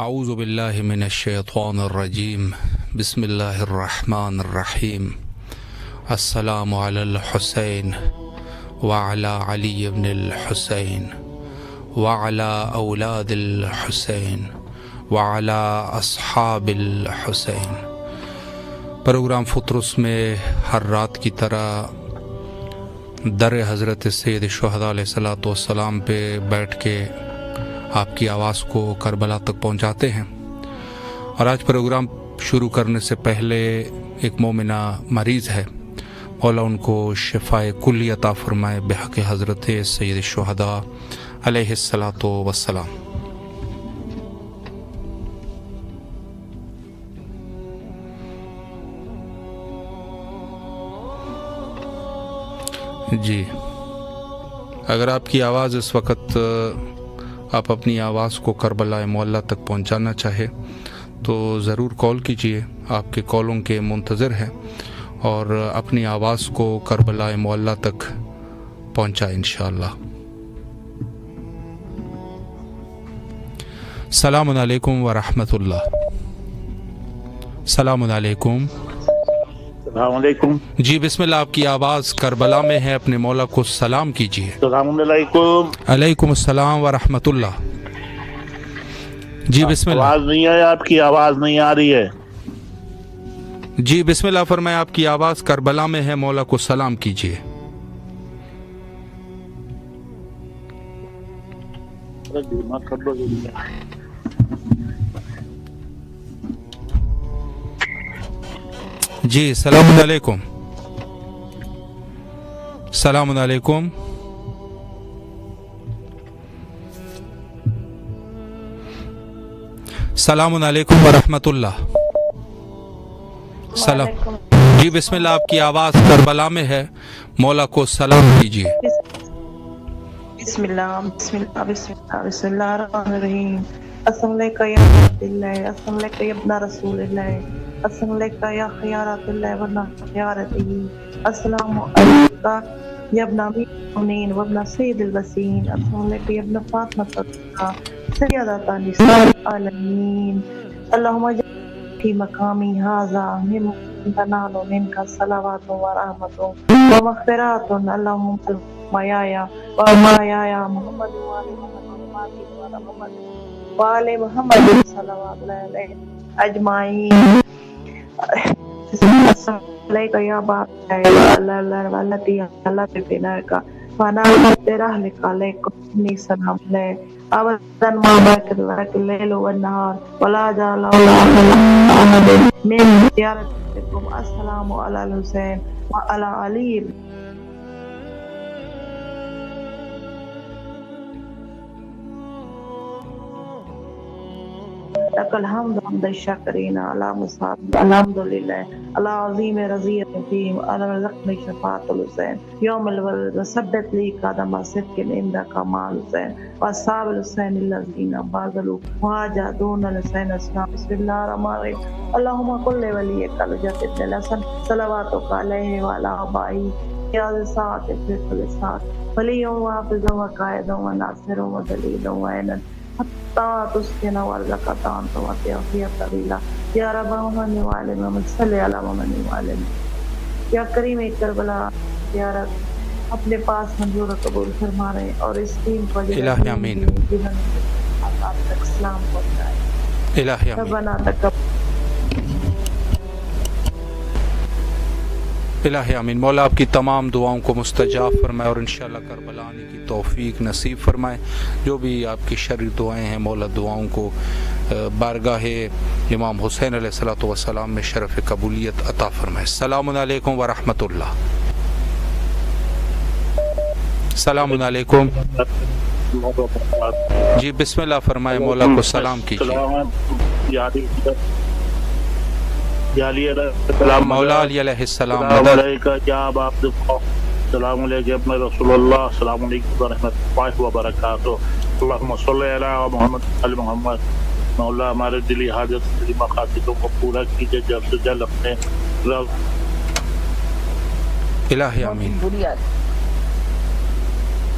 اعوذ باللہ من الشیطان الرجیم بسم اللہ الرحمن الرحیم السلام علی الحسین وعلی علی بن الحسین وعلی اولاد الحسین وعلی اصحاب الحسین۔ پروگرام فطرس میں ہر رات کی طرح در حضرت سید الشہداء علیہ الصلوۃ والسلام پہ بیٹھ کے آپ کی آواز کو کربلا تک پہنچاتے ہیں، اور آج پروگرام شروع کرنے سے پہلے ایک مومنہ مریض ہے، مولا ان کو شفائے کلی عطا فرمائے بحق حضرت سید الشہداء علیہ الصلوۃ والسلام۔ جی، اگر آپ کی آواز اس وقت آپ اپنی آواز کو کربلا معلیٰ تک پہنچانا چاہے تو ضرور کال کیجئے، آپ کے کالوں کے منتظر ہیں، اور اپنی آواز کو کربلا معلیٰ تک پہنچائیں انشاءاللہ۔ السلام علیکم ورحمۃ اللہ۔ السلام علیکم۔ السلام علیکم۔ جی بسم اللہ، آپ کی آواز کربلا میں ہے، اپنے مولا کو سلام کیجیے۔ السلام علیکم۔ علیکم السلام ورحمۃ اللہ۔ جی بسم اللہ۔ آواز نہیں ہے، آپ کی آواز نہیں آ رہی ہے۔ جی بسم اللہ فرمائے، آپ کی آواز کربلا میں ہے، مولا کو سلام کیجیے۔ جی السلام علیکم۔ السلام علیکم۔ السلام علیکم ورحمۃ اللہ۔ سلام۔ جی بسم اللہ، آپ کی آواز کربلا میں ہے، مولا کو سلام کیجیے۔ بسم اللہ بسم اللہ بسم اللہ بسم اللہ الرحمن الرحیم۔ السلام علیکم یا عبد اللہ، السلام علیکم یا ابن رسول اللہ، السلام علیکم یا خیارات اللہ ورنہ خیارتی، السلام علیکم یا ابن امیر المؤمنین وابن سید الوسین، السلام علیکم یا ابن فاطمہ الزہرا سیدۃ نساء العالمین، اللہم اجعل فی مقامی ھذا ممن تنال منک صلوات و رحمت و مغفرات، اللہم مایایا ومایایا محمد وآل محمد وآل محمد صلوات اللہ علیہ اجمعین۔ السلام علیکم یا باب اللہ والتی اللہ پہ بنا کا فانا تیرا لکھا علیکم انی سلام علیہ ابدا ما بارک اللیل والنہار ولا جعل احد من زیارتکم۔ السلام علی الحسین وعلی علی۔ لک الحمد حمد الشاکرین علی مصاب الحمدللہ علی عظیم رضی الرحیم علی رزقنی شفاعت الحسین یوم الولد وثبت لی قدم صدق عندک مال حسین واصحاب الحسین الذین باذلوا وجاهدون الحسین اسلام۔ بسم اللہ الرحمن الرحیم۔ اللہم کل ولیک الحجۃ ابن الحسن صلواتک علیہ وعلی آبائہ یا ساعت فی کل ساعت ولی و حافظ و قائد و ناصر و دلیل و عین حتیٰ تسکن والزکاتان تو وطیعفیت طویلہ یا رب محمد وعلم محمد صلی اللہ محمد وعلم۔ یا کریم کربلا یا رب اپنے پاس منظور و قبول فرما رہے اور اس ٹیم کو الہی آمین، آپ تک سلام پہنچائے۔ الہی آمین، ربنا تقبل۔ الہی آمین۔ مولا آپ کی تمام دعاؤں کو مستجاب فرمائے اور انشاءاللہ کربلا آنے کی توفیق نصیب فرمائے۔ جو بھی آپ کی شرعی دعائیں ہیں، مولا دعاؤں کو بارگاہ امام حسین علیہ الصلوۃ والسلام میں شرف قبولیت عطا فرمائے۔ السلام علیکم ورحمۃ اللہ۔ السلام علیکم۔ جی بسم اللہ فرمائے، مولا کو سلام کیجیے۔ مولا علی علیہ السلام۔ السلام علیکم یا باپ السلام علیکم ابن رسول اللہ، السلام علیکم ورحمۃ اللہ وبرکاتہ۔ اللہم صلی علی محمد علی محمد۔ مولا ہمارے دلی حاجت دلی مقاصدوں کو پورا کیجئے جلد سے جلد اپنے رب۔ الہی آمین۔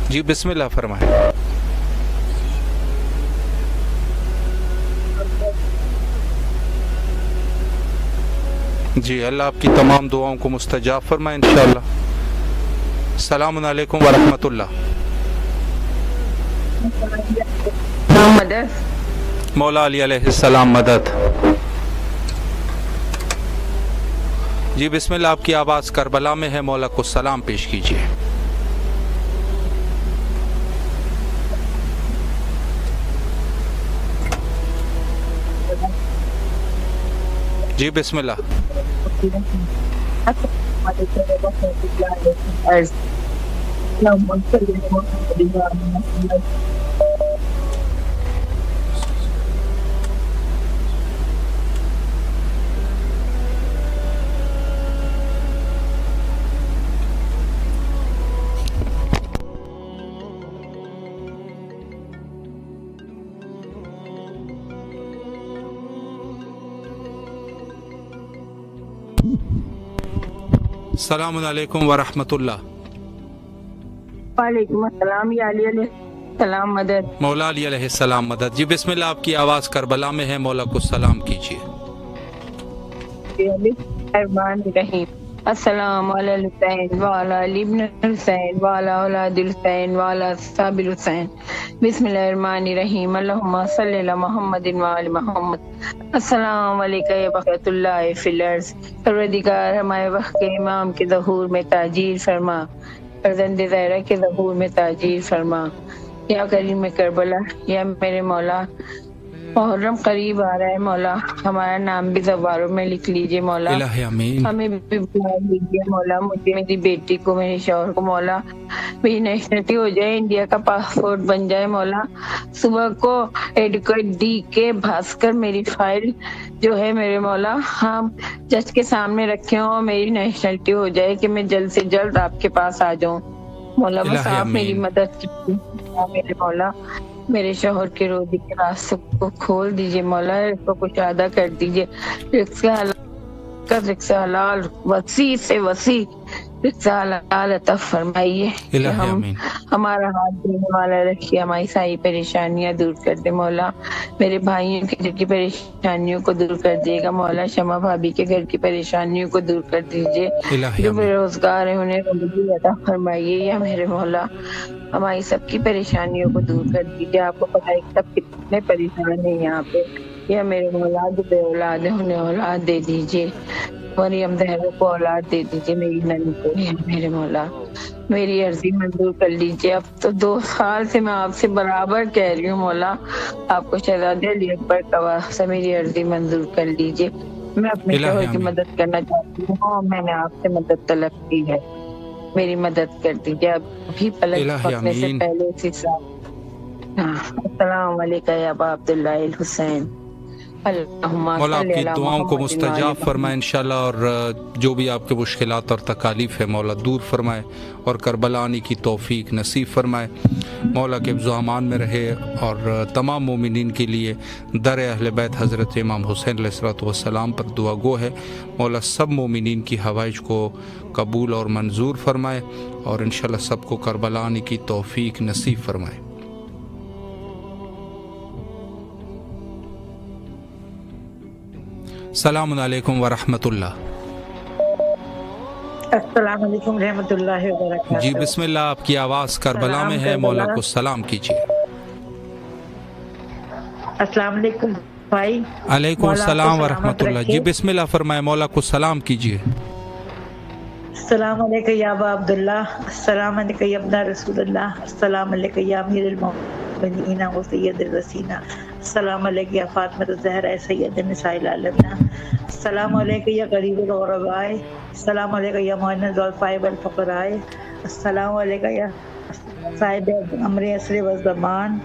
جی بسم اللہ فرمائے۔ جی اللہ آپ کی تمام دعاؤں کو مستجاب فرمائے انشاءاللہ. السلام علیکم ورحمۃ اللہ. مولا علی علیہ السلام مدد. جی بسم اللہ، آپ کی آواز کربلا میں ہے، مولا کو سلام پیش کیجیے. جی بسم اللہ. السلام علیکم ورحمۃ اللہ. وعلیکم السلام یا علی علیہ السلام مدد. مولا علی علیہ السلام مدد. جی بسم اللہ، آپ کی آواز کربلا میں ہے، مولا کو سلام کیجیے. السلام علی الحسین وعلی علی ابن الحسین وعلی اولاد الحسین وعلی اصحاب الحسین. بسم اللہ الرحمن الرحیم. اللہم صلی علی محمد وعلی محمد. السلام علیکم یا بقیت اللہ فی الارض. پروردگار ہمارے وقت کے امام کے ظہور میں تاجیل فرما، فرزند زہرا کے ظہور میں تاجیل فرما. یا کریم کربلا، یا میرے مولا محرم قریب آ رہا ہے مولا، ہمارا نام بھی زواروں میں لکھ لیجئے مولا. الہ آمین. ہمیں بھی بلا لیجیے مولا، مجھے، میری بیٹی کو، میرے شوہر کو مولا. میری نیشنلٹی ہو جائے، انڈیا کا پاسپورٹ بن جائے مولا. صبح کو ایڈوکیٹ ڈی کے بھاسکر میری فائل جو ہے میرے مولا ہم جج کے سامنے رکھے ہوں، میری نیشنلٹی ہو جائے کہ میں جلد سے جلد آپ کے پاس آ جاؤں مولا. بس آپ میری مدد کیجیے میرے مولا. میرے شوہر کے روزی کے راستے کو کھول دیجیے مولا، اس کو کچھ ادا کر دیجیے. رزق حلال وسیع سے وسیع رزق حلال عطا فرمائیے. ہمارا ہاتھ دینے والا رکھیے، ہماری ساری پریشانیاں دور کر دے مولا. میرے بھائیوں کے گھر کی پریشانیوں کو دور کر دیے گا مولا. شمع بھابھی کے گھر کی پریشانیوں کو دور کر دیجیے. جو بے روزگار ہیں انہیں روزی عطا فرمائیے یا میرے مولا. ہماری سب کی پریشانیوں کو دور کر دیجیے. آپ کو پتہ ہے سب کتنے پریشان ہیں یہاں پہ. یا میرے مولا جو بے اولاد ہیں انہیں اولاد دے دیجیے. مریم زہرا کو اولاد دے دیجیے، میری نند کو. میرے مولا میری عرضی منظور کر لیجیے. اب تو 2 سال سے میں آپ سے برابر کہہ رہی ہوں مولا، آپ کو شہزادے علی اکبر کا واسطہ میری عرضی منظور کر لیجیے. میں اپنے شوہر کی مدد کرنا چاہتی ہوں، میں نے آپ سے مدد طلب کی ہے، میری مدد کر دیجیے. اب بھی پلک پکنے سے پہلے اسی سال. السلام علیکم یا ابا عبداللہ الحسین. مولا آپ کی دعاؤں کو مستجاب فرمائے انشاءاللہ، اور جو بھی آپ کے مشکلات اور تکالیف ہے مولا دور فرمائے، اور کربلا آنے کی توفیق نصیب فرمائے. مولا کے حفظ و امان میں رہے، اور تمام مومنین کے لیے در اہل بیت حضرت امام حسین علیہ السلام پر دعا گو ہے. مولا سب مومنین کی حوائج کو قبول اور منظور فرمائے، اور انشاءاللہ سب کو کربلا آنے کی توفیق نصیب فرمائے. السلام علیکم ورحمۃ اللہ. السلام علیکم رحمۃ اللہ وبرکاتہ. جی بسم اللہ، آپ کی آواز کربلا میں ہے، مولا کو سلام کیجیے. السلام علیکم بھائی. علیکم السلام ورحمۃ اللہ. جی بسم اللہ فرمائے، مولا کو سلام کیجیے. السلام علیکم یا ابا عبداللہ. السلام علیکم یا ابن رسول اللہ. السلام علیکم یا امیر المؤمنین و سید الرسینہ. السلام علیکم یا فاطمہ الزہرا سید نساء العالمین. السلام علیکم یا غریب الغرباء. السلام علیکم یا معین الفائب الفقراء. السلام علیکم یا صاحب امر عصر و زمان.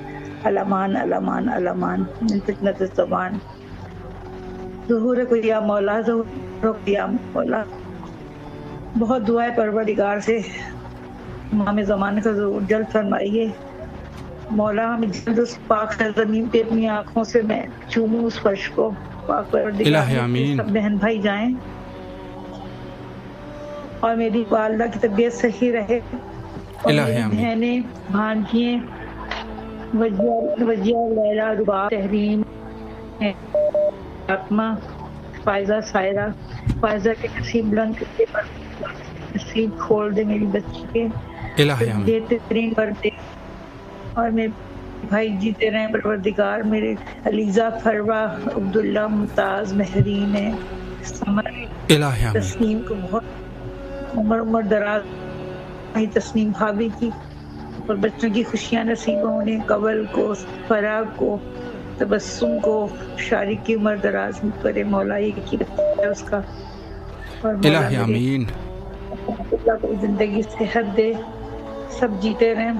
الامان الامان الامان من فتنۃ الزمان. ظہور کو یا مولا، ظہور کو یا مولا. بہت دعائیں پروردگار سے امام زمانے کا ضرور جلد فرمائیے مولا. ہمیں جلد اس پاک زمین پہ اپنی آنکھوں سے میں چوموں اس فرش کو. پاک پروردگار سب بہن بھائی جائیں، اور میری والدہ کی طبیعت صحیح رہے، اور میری بہنیں بھانجیاں وجیہ لیلا رباب تحریم فاطمہ فائزہ سائرہ، فائزہ کے نصیب بلند کرتے، نصیب کھول دے میری بچی کے، دیتے رہیں بردے، اور میرے بھائی جیتے رہیں پروردگار، میرے علیزہ، فروا، عبداللہ، ممتاز، مہرین، سمر، تسنیم کو بہت عمر دراز، تسنیم بھابی کی، اور بچوں کی خوشیاں نصیب ہونے، قبل کو، فراغ کو، تبسم کو، شارق کی عمر دراز کرے مولا، کی ہے اس کا، اور الہی آمین، اللہ کو زندگی صحت دے، سب جیتے رہیں،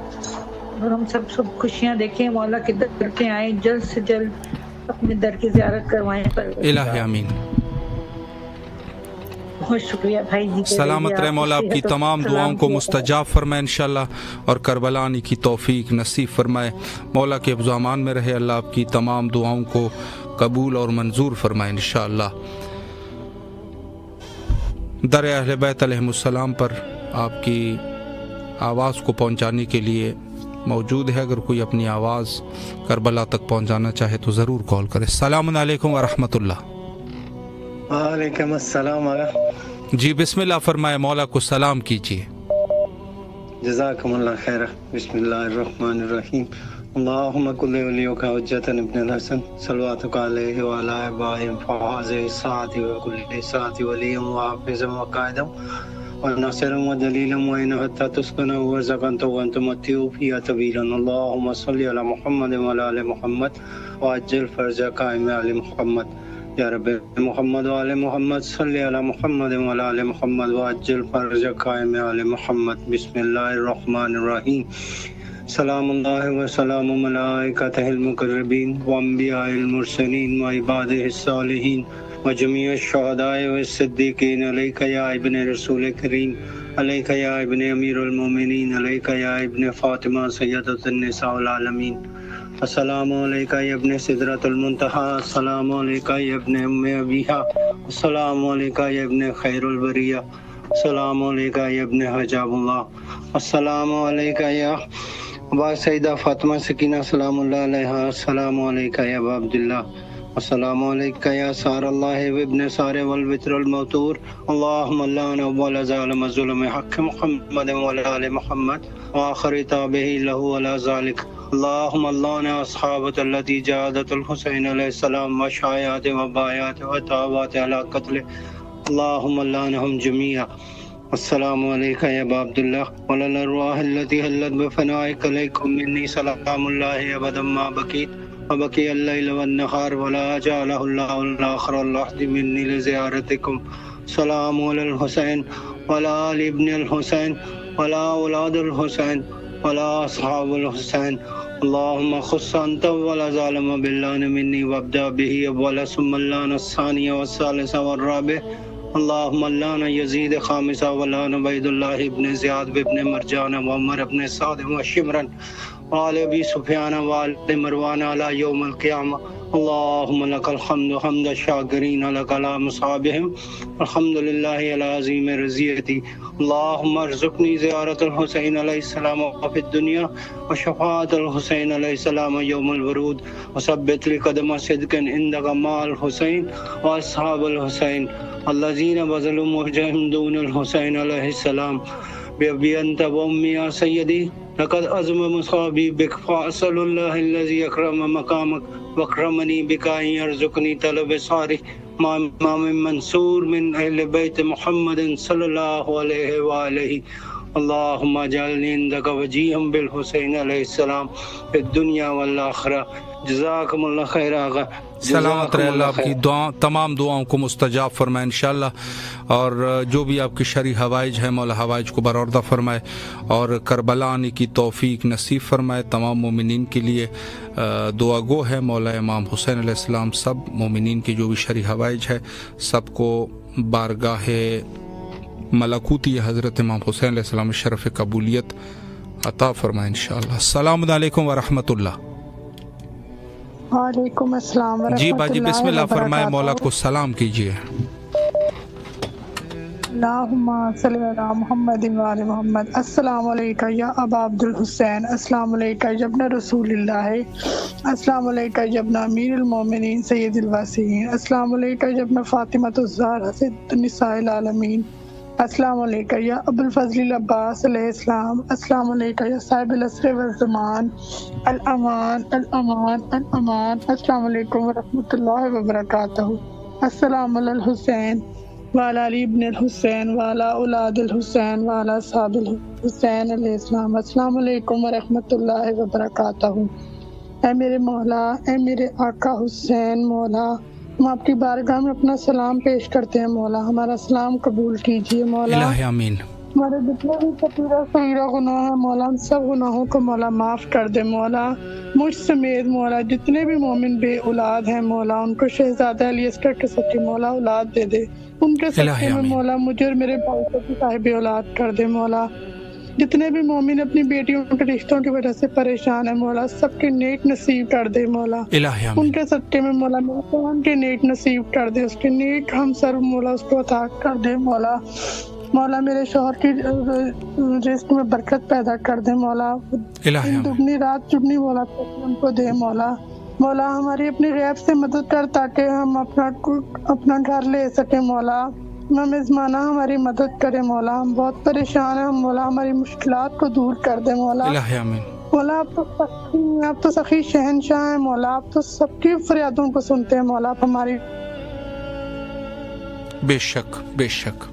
اور ہم سب خوشیاں دیکھیں، مولا کے در کے آئیں، جلد سے جلد اپنے در کی زیارت کروائیں، الہی آمین۔ بہت شکریہ بھائی جی، سلامت رہے مولا، آپ کی تمام دعاؤں کو مستجاب فرمائے انشاءاللہ، اور کربلا آنے کی توفیق نصیب فرمائے، مولا کے حفظ و امان میں رہے، اللہ آپ کی تمام دعاؤں کو قبول اور منظور فرمائے انشاءاللہ۔ در اہل بیت علیہم السلام پر آپ کی آواز کو پہنچانے کے لیے موجود ہے، اگر کوئی اپنی آواز کربلا تک پہنچانا چاہے تو ضرور کال کرے۔ السلام علیکم ورحمۃ اللہ۔ وعلیکم السلام۔ جی بسم اللہ فرمائے، مولا کو سلام کیجیے۔ جزاکم اللہ خیر۔ بسم اللہ الرحمن الرحیم۔ اللہم کل ولیک حجۃ ابن الحسن صلواتک علیہ وعلی آبائہ فحاظ ساعت وکل ساعت ولی وحافظ وقائد وناصر ودلیل وعین حتی تسکن ورزقن وانت متیو فیہ طویلا۔ اللہم صلی علی محمد وعلی آل محمد وعجل فرج قائم علی محمد۔ یا رب محمد وعلی محمد صلی علی محمد وعلی آل محمد وعجل فرج قائم علی محمد۔ بسم اللہ الرحمن الرحیم۔ سلام اللہ وسلام ملائکتہ المقربین وانبیاء المرسلین وعبادہ الصالحین وجمیع الشہداء والصدیقین، علیک یا ابن رسول کریم، علیک یا ابن امیر المومنین، علیک یا ابن فاطمہ سیدۃ النساء العالمین۔ السلام علیکہ یا ابن سدرۃ المنتہیٰ، السلام علیکہ یا ابن ام ابیہا، السلام علیکہ یا ابن خیر البریہ، السلام علیکہ یا ابن حجاب اللہ، السلام علیکہ یا با سیدہ فاطمہ سکینہ سلام اللہ علیہا، السلام علیکہ یا ابا عبداللہ، السلام علیکہ یا سار اللہ وابن سار والوتر الموتور، اللہم لعن اول ظالم ظلم حق محمد وعلی آل محمد وآخر تابعہ لہ علی ذالک، اللہم لعن اصحابۃ التی جاہدت الحسین علیہ السلام وشایعات وبایعات وتابعات علی قتل، اللہم لعنہم جمیعا۔ السلام علیکہ یا ابا عبداللہ وعلی الارواح التی حلت بفنائک، علیکم منی سلام اللہ ابدا ما بقیت وبقی اللیل والنہار ولا جعلہ اللہ الآخر العہد منی لزیارتکم۔ سلام علی الحسین وعلی آل ابن الحسین وعلی اولاد الحسین وعلی اصحاب الحسین، اللہم خص انت ولا ظالم باللعن منی وابدأ به اولا ثم اللعن الثانی والثالث والرابع، اللہم لعن یزید خامسہ ولعن عبید اللہ ابن زیاد ابن مرجان وعمر ابن سعد وشمرن وآل ابی سفیان وآل مروان علی یوم القیامہ، اللہم لک الحمد حمد الشاکرین لک علی مصابہم، الحمدللہ علی عظیم رضیتی، اللہم ارزقنی زیارت الحسین علیہ السلام فی الدنیا وشفاعت الحسین علیہ السلام یوم الورود، وثبت لی قدم صدق عندک مع الحسین واصحاب الحسین الذین بذلوا مہجہم دون الحسین علیہ السلام، بأبی انت وأمی یا سیدی لقد عظم مصابی بک، فأسأل اللہ الذی اکرم مقامک واکرمنی بک ان یرزقنی طلب صالح مع امام منصور من اہل بیت محمد صلی اللہ علیہ وآلہ، اللہم اجعلنی عندک وجیہا بالحسین علیہ السلام فی الدنیا والآخرہ۔ جزاکم اللہ خیر آقا۔ سلامت رہے، اللہ آپ کی تمام دعاؤں کو مستجاب فرمائے انشاءاللہ، اور جو بھی آپ کی شرعی حوائج ہیں مولا حوائج کو برآوردہ فرمائے، اور کربلا آنے کی توفیق نصیب فرمائے۔ تمام مومنین کے لیے دعا گو ہے مولا امام حسین علیہ السلام، سب مومنین کی جو بھی شرعی حوائج ہے سب کو بارگاہ ملکوتی حضرت امام حسین علیہ السلام شرف قبولیت عطا فرمائے انشاءاللہ۔ السلام علیکم ورحمۃ اللہ۔ وعلیکم السلام ورحمۃ اللہ۔ جی باجی بسم اللہ فرمائے، مولا کو سلام کیجیے۔ اللہم صلی علی محمد و آل محمد. السلام علیکم یا ابا عبد الحسین. السلام علیکم یا ابن رسول اللہ. السلام علیکم یا ابن امیر المومنین سید الواسعین. السلام علیکم یا ابن فاطمۃ الزہرا سید نساء العالمین. السلام علیکم یا ابو الفضل العباس علیہ السلام. السلام علیکم یا صاحب العصر والزمان. الامان الامان الامان. السلام علیکم ورحمۃ اللہ وبرکاتہ. السلام علی الحسین وعلی علی ابن الحسین وعلی اولاد الحسین وعلی اصحاب الحسین علیہ السلام. السلام علیکم ورحمۃ اللہ وبرکاتہ. اے میرے مولا، اے میرے آقا حسین مولا، ہم آپ کی بارگاہ میں اپنا سلام پیش کرتے ہیں مولا. ہمارا سلام قبول کیجیے مولا. الہی آمین. ہمارے جتنے بھی کبیرہ صغیرہ گناہ ہیں مولا، ان سب گناہوں کو مولا معاف کر دے مولا. مجھ سمیت مولا جتنے بھی مومن بے اولاد ہیں مولا، ان کو شہزادہ علی اصغر کے سچے مولا اولاد دے دے. ان کے سچے میں مولا مجھے اور میرے بھائی کو بھی صاحب اولاد کر دے مولا. جتنے بھی مومن اپنی بیٹیوں کے رشتوں کی وجہ سے پریشان ہیں مولا، سب کے نیک نصیب کر دے مولا. ان کے صدقے میں مولا میرے قرآن کے نیک نصیب کر دے، اس کے نیک ہم سر مولا اس کو عطا کر دے مولا. مولا میرے شوہر کی رزق میں برکت پیدا کر دے مولا. دگنی رات چگنی مولا ان کو دے مولا. مولا ہماری اپنی غیب سے مدد کر تاکہ ہم اپنا گھر لے سکیں مولا. میزبانہ ہماری مدد کرے مولا. ہم بہت پریشان ہیں مولا، ہماری مشکلات کو دور کر دے مولا. مولا آپ تو سخی شہنشاہ ہیں مولا، آپ تو سب کی فریادوں کو سنتے ہیں مولا. آپ ہماری بے شک بے شک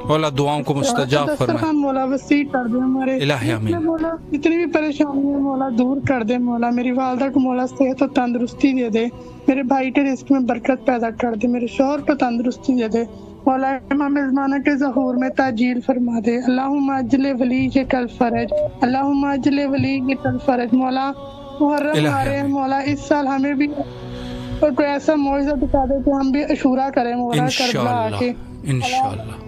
مولا دعاؤں کو مستجاب فرمائے مولا. وسیع کر دے ہمارے الہی آمین. مولا جتنی بھی پریشانی ہے مولا دور کر دے مولا. میری والدہ کو مولا صحت و تندرستی دے دے. میرے بھائی کے رزق میں برکت پیدا کر دے. میرے شوہر کو تندرستی دے دے مولا. امام میزبانہ کے ظہور میں تعجیل فرما دے. اللہم اجل ولی کے کل فرج، اللہم اجل ولی کے کل فرج مولا. محرم آ رہے ہیں مولا، اس سال ہمیں بھی کوئی ایسا معجزہ دکھا دے کہ ہم بھی عاشورہ کریں مولا. کربلا آ کے انشاءاللہ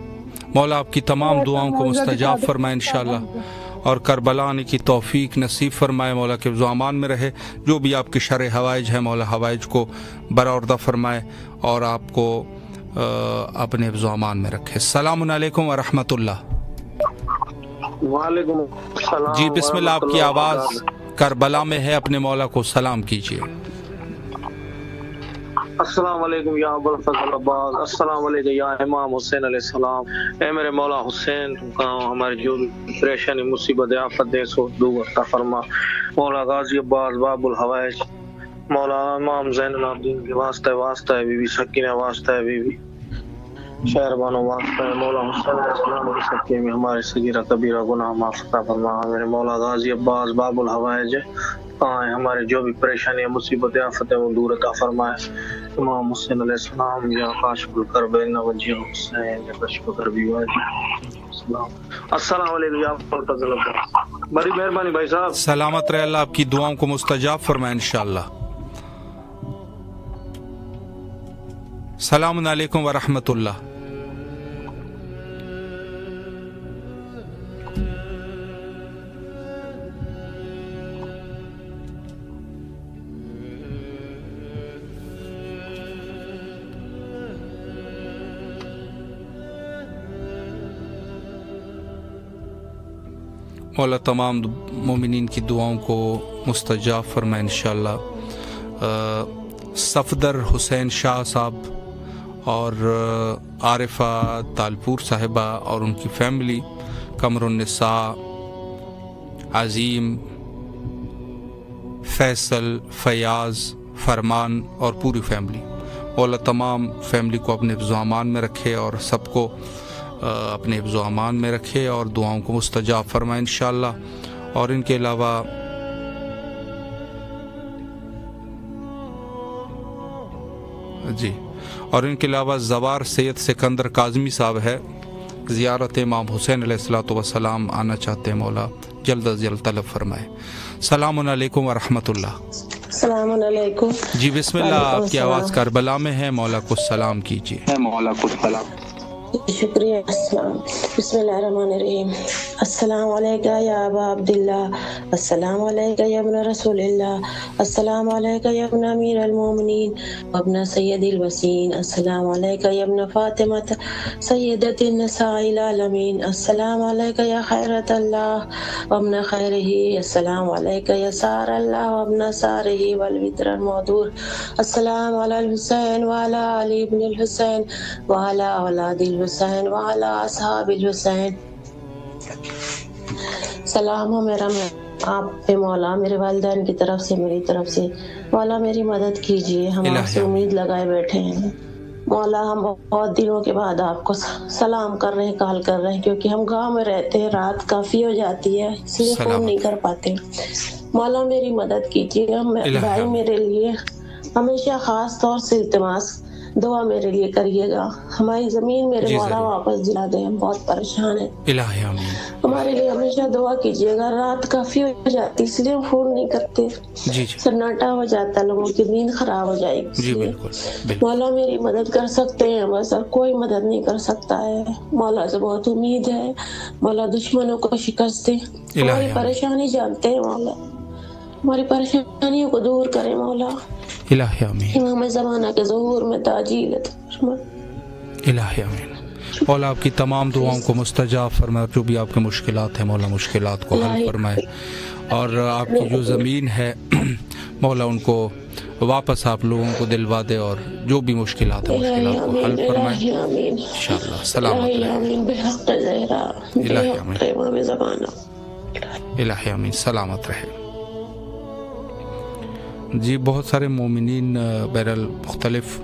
مولا آپ کی تمام دعاؤں کو مستجاب فرمائے انشاءاللہ، اور کربلا آنے کی توفیق نصیب فرمائے مولا کے امان میں رہے. جو بھی آپ کے شرع حوائج ہیں مولا حوائج کو برآوردہ فرمائے اور آپ کو اپنے حفظ و امان میں رکھے. السلام علیکم ورحمۃ اللہ. وعلیکم السلام. جی بسم اللہ، آپ کی آواز کربلا میں ہے، اپنے مولا کو سلام کیجیے. السلام علیکم یا ابو الفضل عباس. السلام علیکم یا امام حسین علیہ السلام. اے میرے مولا حسین کا ہماری جو پریشانی مصیبت آفت دے سو دور عطا فرما مولا. غازی عباس باب الحوائج مولا. امام زین العابدین کے واسطہ ہے بی بی سکینہ، واسطہ ہے بی بی شہربانو، واسطہ ہے مولا حسین علیہ السلام کے صدقے میں ہمارے صغیرہ کبیرہ گناہ معاف عطا فرما. میرے مولا غازی عباس باب الحوائج ہمارے جو بھی پریشانی مصیبت آفت ہے وہ دور عطا فرمائے. امام حسین علیہ السلام یا کاشف الکرب وجہ حسین یا کشف کربی واجب. السلام علیکم یا فضل اللہ. بڑی مہربانی بھائی صاحب. سلامت رہے، اللہ آپ کی دعاؤں کو مستجاب فرمائے انشاءاللہ. السلام علیکم ورحمۃ اللہ. مولا تمام مومنین کی دعاؤں کو مستجاب فرمائے انشاءاللہ. صفدر حسین شاہ صاحب اور عارفہ تالپور صاحبہ اور ان کی فیملی، قمر النساء، عظیم، فیصل، فیاض، فرمان اور پوری فیملی، مولا تمام فیملی کو اپنے حفظ و امان میں رکھے اور سب کو اپنے حفظ و امان میں رکھے اور دعاؤں کو مستجاب فرمائے انشاءاللہ. اور ان کے علاوہ زوار سید سکندر کاظمی صاحب ہے، زیارت امام حسین علیہ الصلوۃ والسلام آنا چاہتے ہیں، مولا جلد از جلد طلب فرمائے. السلام علیکم ورحمۃ اللہ. السلام علیکم. جی بسم اللہ، آپ کی آواز کربلا میں ہے، مولا کو سلام کیجیے. شکریہ. السلام. بسم اللہ الرحمن الرحیم. السلام علیکہ یا ابا عبداللہ، السلام علیکہ یا ابن رسول اللہ، السلام علیکہ یا ابن امیر المومنین وابن سید الوسین، السلام علیکہ یا ابن فاطمہ سیدت النساء العالمین، السلام علیکہ یا خیرت اللہ وابن خیرہ، السلام علیکہ یا سار اللہ وابن سارہ والوتر المعدور، السلام علی الحسین وعلی علی ابن الحسین وعلی اولاد الحسین وعلی اصحاب الحسین۔ سلام ہو میرا آپ پہ مولا، میرے والدین کی طرف سے، میری طرف سے مولا میری مدد کیجیے، ہم آپ سے امید لگائے بیٹھے ہیں مولا، ہم بہت دنوں کے بعد آپ کو سلام کر رہے ہیں، کال کر رہے ہیں، کیونکہ ہم گاؤں میں رہتے ہیں، رات کافی ہو جاتی ہے اس لیے فون نہیں کر پاتے۔ مولا میری مدد کیجیے، بھائی میرے لیے ہمیشہ خاص طور سے التماس دعا میرے لیے کریے گا، ہماری زمین میرے مولا واپس دلا دیں، ہم بہت پریشان ہیں، ہمارے لیے ہمیشہ دعا کیجیے گا، رات کافی ہو جاتی اس لیے ہم فون نہیں کرتے، سناٹا ہو جاتا، لوگوں کی نیند خراب ہو جائے گی، مولا میری مدد کر سکتے ہیں بس، اور کوئی مدد نہیں کر سکتا ہے، مولا سے بہت امید ہے، مولا دشمنوں کو شکست دے، ہماری پریشانی جانتے ہیں مولا، ہماری پریشانیوں کو دور کرے مولا، الہی آمین، امام زمانہ کے ظہور میں تعجیل الہی آمین۔ مولا آپ کی تمام دعاؤں کو مستجاب فرمائے، جو بھی آپ کے مشکلات ہیں مولا مشکلات کو حل فرمائے، اور آپ کی جو زمین ہے مولا ان کو واپس آپ لوگوں کو دلوا دے، اور جو بھی مشکلات ہیں مشکلات کو حل فرمائے انشاءاللہ۔ سلامت رہے، الہی آمین، الہی آمین، سلامت رہے۔ جی بہت سارے مومنین بہرحال مختلف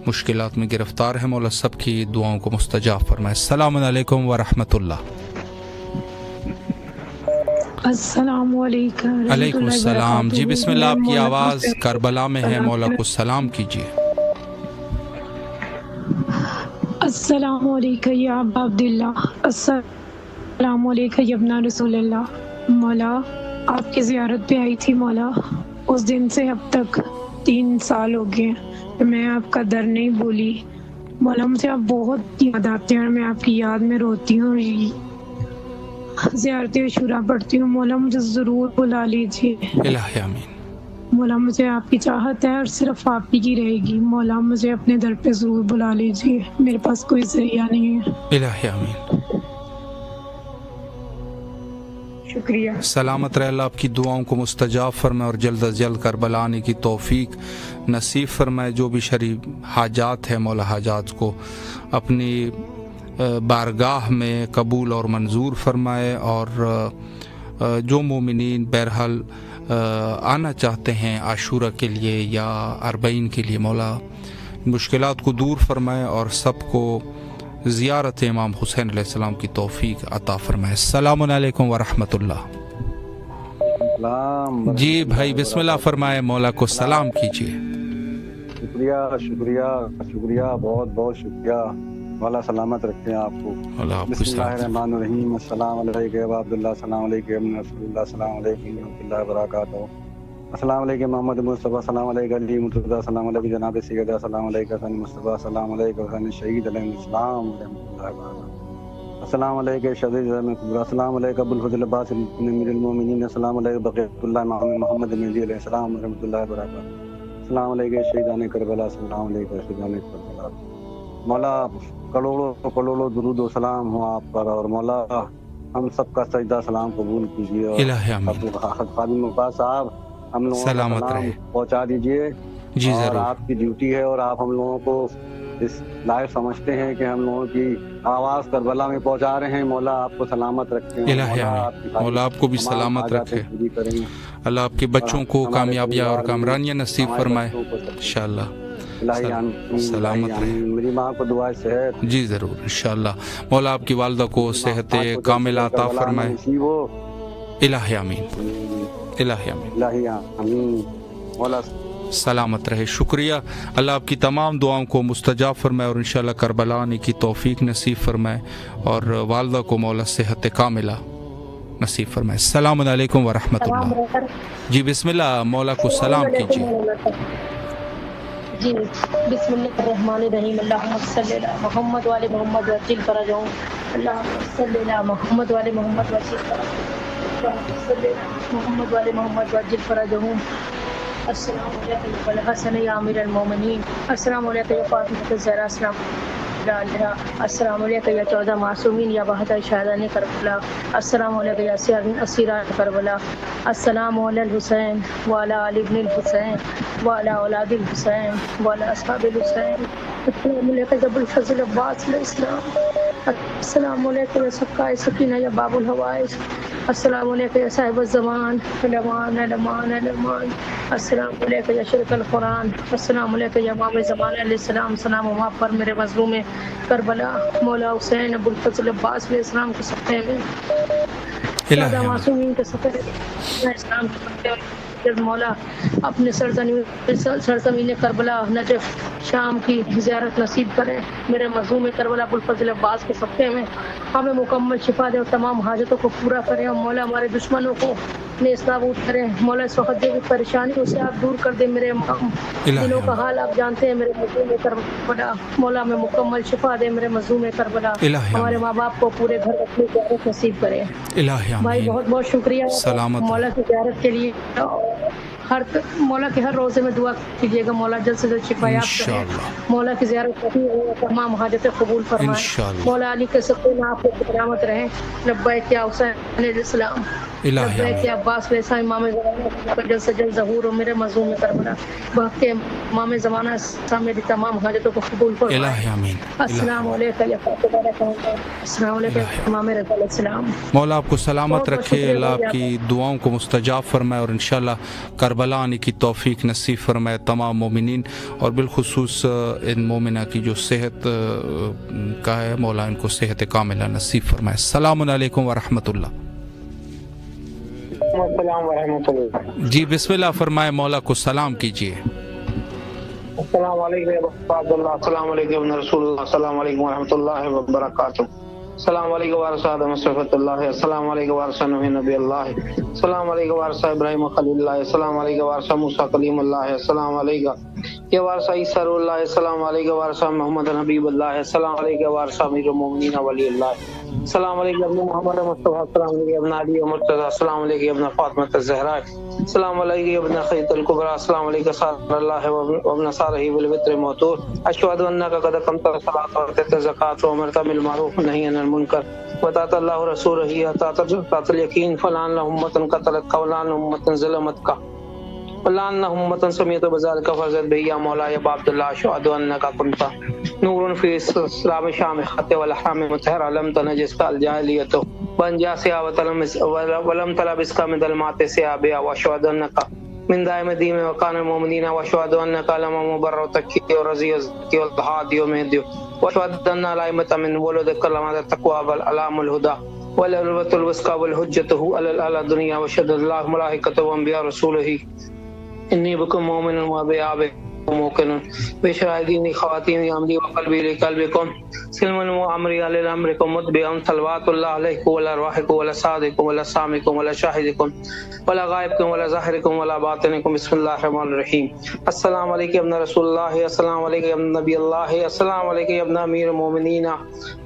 مشکلات میں گرفتار ہیں، مولا سب کی دعاؤں کو مستجاب فرمائے۔ السلام علیکم ورحمۃ اللہ۔ السلام علیکم۔ علیکم السلام۔ جی بسم اللہ، آپ کی آواز کربلا میں ہے، مولا کو سلام کیجیے۔ السلام علیکم یا ابا عبداللہ، السلام علیکم یا ابن رسول اللہ۔ مولا آپ کی زیارت پہ آئی تھی مولا، اس دن سے اب تک 3 سال ہو گئے میں آپ کا در نہیں بولی مولا، مجھے آپ بہت یاد آتے ہیں اور میں آپ کی یاد میں روتی ہوں، زیارت عاشوراء پڑھتی ہوں مولا، مجھے ضرور بلا لیجیے الہی آمین۔ مولا مجھے آپ کی چاہت ہے اور صرف آپ ہی کی رہے گی مولا، مجھے اپنے در پہ ضرور بلا لیجیے، میرے پاس کوئی ذریعہ نہیں ہے۔ الہی آمین، شکریہ۔ سلامت رہے، اللہ آپ کی دعاؤں کو مستجاب فرمائے اور جلد از جلد کربلا آنے کی توفیق نصیب فرمائے۔ جو بھی شرعی حاجات ہے مولا حاجات کو اپنی بارگاہ میں قبول اور منظور فرمائے، اور جو مومنین بہرحال آنا چاہتے ہیں عاشوراء کے لیے یا 40 کے لیے مولا مشکلات کو دور فرمائے اور سب کو زیارت امام حسین علیہ السلام کی توفیق عطا فرمائے۔ السلام علیکم ورحمۃ اللہ۔ جی بھائی بسم اللہ فرمائے، مولا کو سلام کیجیے۔ شکریہ شکریہ شکریہ، بہت بہت شکریہ، مولا سلامت رکھتے ہیں آپ کو۔ بسم اللہ الرحمن الرحیم، السلام علیکم ابا عبداللہ، السلام علیکم رسول اللہ، السلام علیکم ورحمۃ اللہ وبرکاتہ، السلام علیکم محمد مصطفیٰ، السلام علیکم علی مرتضیٰ، السلام علیکم جناب سیدہ، السلام علیکم حسن مصطفیٰ، السلام علیکم حسن شہید علیہ السلام ورحمۃ اللہ وبرکاتہ، السلام علیکم شہید احمد کبریٰ، السلام علیکم ابو الفضل عباس امیر المومنین، السلام علیکم بقیۃ اللہ محمد مہدی علیہ السلام ورحمۃ اللہ وبرکاتہ، السلام علیکم شہیدان کربلا، السلام علیکم شہیدان کربلا۔ مولا کروڑوں درود و سلام ہو آپ پر، اور مولا ہم سب کا سجدہ سلام قبول کیجیے، اور خادم عباس صاحب ہم لوگوں کو سلام پہنچا دیجیے، جی اور ضرور، آپ کی ڈیوٹی ہے، اور آپ ہم لوگوں کو اس لائق سمجھتے ہیں کہ ہم لوگوں کی آواز کربلا میں پہنچا رہے ہیں، مولا آپ کو سلامت رکھتے ہیں، مولا آپ کو بھی سلامت رکھے، اللہ آپ کے بچوں کو کامیابیاں اور کامرانیاں نصیب فرمائے انشاءاللہ۔ سلامت رہے، میری ماں کو دعا صحت، جی ضرور انشاءاللہ، مولا آپ کی والدہ کو صحت کاملہ عطا فرمائے، الہی آمین، الہی آمین، مولا سلامت رہے۔ شکریہ، اللہ آپ کی تمام دعاؤں کو مستجاب فرمائے اور انشاءاللہ کربلا آنے کی توفیق نصیب فرمائے، اور والدہ کو مولا صحت کاملہ نصیب فرمائے۔ السلام علیکم ورحمۃ اللہ۔ جی بسم اللہ، مولا کو سلام کیجیے۔ جی بسم اللہ الرحمن الرحیم، اللہم صلی علی محمد وعلی محمد وعجل فرجہم اللهم صل على محمد وعلى محمد وجل محمد وعلى محمد وجل فرجهم. السلام علیکم یا الحسن یا امیر المومنین. السلام علیکم یا فاطمہ الزہرا. السلام علیکم یا 14 معصومین یا بہادر شہدان کربلا. السلام علیکم یا اسیران کربلا. السلام علی الحسین وعلی آل ابن الحسین وعلی اولاد الحسین وعلی اصحاب الحسین. السلام علیکم یا ابو الفضل عباس علیہ السلام. السلام علیکم یا سقائے سکینہ یا باب الحوائج. السلام علیکم یا صاحب الزمان علمان علمان علمان. السلام علیکم یا شرک القرآن. السلام علیکم یا امام زمان علیہ السلام. سلام وہاں پر میرے مظلوم کربلا مولا حسین ابو الفضل عباس علیہ السلام کے صفحے میں زیادہ معصومین کے صفحے میں اسلام کے صفحے میں مولا اپنے سرزمین کربلا نجف شام کی زیارت نصیب کریں. میرے مظلوم کربلا ابو الفضل عباس کے صفحے میں ہمیں مکمل شفا دے اور تمام حاجتوں کو پورا کریں. اور مولا ہمارے دشمنوں کو نیز نابود کریں. مولا اس وقت جو بھی پریشانی اسے آپ دور کر دیں. میرے دلوں کا حال آپ جانتے ہیں. میرے مظلوم کربلا مولا میں مکمل شفا دے. میرے مظلوم کربلا ہمارے ماں باپ کو پورے گھر رکھنے کی زیارت نصیب کریں. بھائی بہت بہت شکریہ مولا کی زیارت کے لیے. مولا کے ہر روزے میں دعا کیجیے گا مولا جلد سے جلد شفا یاب کرے. مولا کی زیارت کریں تمام حاجتیں قبول فرمائیں. مولا علی کے سکون آپ کو سلامت رہیں. لبیک یا حسین علیہ السلام. لبیک یا عباس علیہ السلام. امام زمانہ جلد سے جلد ظہور ہو. میرے مظلوم کربلا وقت کے امام زمانہ میری تمام حاجتوں کو قبول فرمائیں. السلام علیکم یا فاطمہ. السلام علیکم امام رضا علیہ السلام. مولا آپ کو سلامت رکھے. اللہ آپ کی دعاؤں کو مستجاب فرمائے اور انشاءاللہ کربلا آنے کی توفیق نصیب فرمائے تمام مومنین اور بالخصوص ان مومنہ کی جو صحت کا ہے مولا ان کو صحت کاملہ نصیب فرمائے. السلام علیکم ورحمۃ اللہ. السلام ورحمۃ اللہ. جی بسم اللہ فرمائے. مولا کو سلام کیجیے. السلام علیکم عبداللہ. السلام علیکم رسول اللہ. السلام علیکم ورحمۃ اللہ وبرکاتہ. السلام علیکم وارثہ مصطفی اللہ. السلام علیکم وارثہ نوح نبی اللہ. السلام علیکم وارثہ ابراہیم خلیل اللہ. السلام علیکم وارثہ موسیٰ کلیم اللہ. السلام علیکم یا وارثہ عیسیٰ روح اللہ. السلام علیکم وارثہ محمد حبیب اللہ. السلام علیکم وارثہ امیر المومنین ولی اللہ. السلام علیکم ابن محمد مصطفیٰ. السلام علیکم ابن علی مرتضی. السلام علیکم ابن فاطمہ الزہرا. السلام علیکم ابن خدیجہ الکبریٰ. السلام علیکم صلی اللہ وابن صالح بالوتر موتور. اشهد انک قد اقمت الصلاۃ وآتیت الزکاۃ وامرت بالمعروف ونهی عن المنکر وطاعت اللہ رسولہ طاعت الیقین. فلان امة قتلت قولان امة ظلمت کا فلان امة سمیت بذلک فضل بہ. یا مولا یا عبد اللہ اشهد انک کنت نور فی اسلام شام خط والاحرام مطهر لم تنجس الجاہلیت بنجا سیا ولم تلبس کا من ظلمات سیابیا. واشهد انک من دائم دیم وقان المؤمنین. واشهد انک علم مبرر تکی ورضی الزکی والهادی ومهدی. واشهد ان الائمة من ولد کلمات التقوى والعلام الهدى والعروة الوثقى والحجته على الدنيا. وشهد الله ملائكته وانبياء رسوله انی بکم مومن وبآب موقن بشاہدین خواتین عملی وقلبی لقلبکم سلم وعمری علی الامرکم متبعا صلوات اللہ علیکم ولا ارواحکم ولا صادقکم ولا سامکم ولا شاہدکم ولا غائبکم ولا ظاہرکم ولا باطنکم. بسم اللہ الرحمن الرحیم. السلام علیکم ابن رسول اللہ. السلام علیکم ابن نبی اللہ. السلام علیکم ابن امیر المومنین.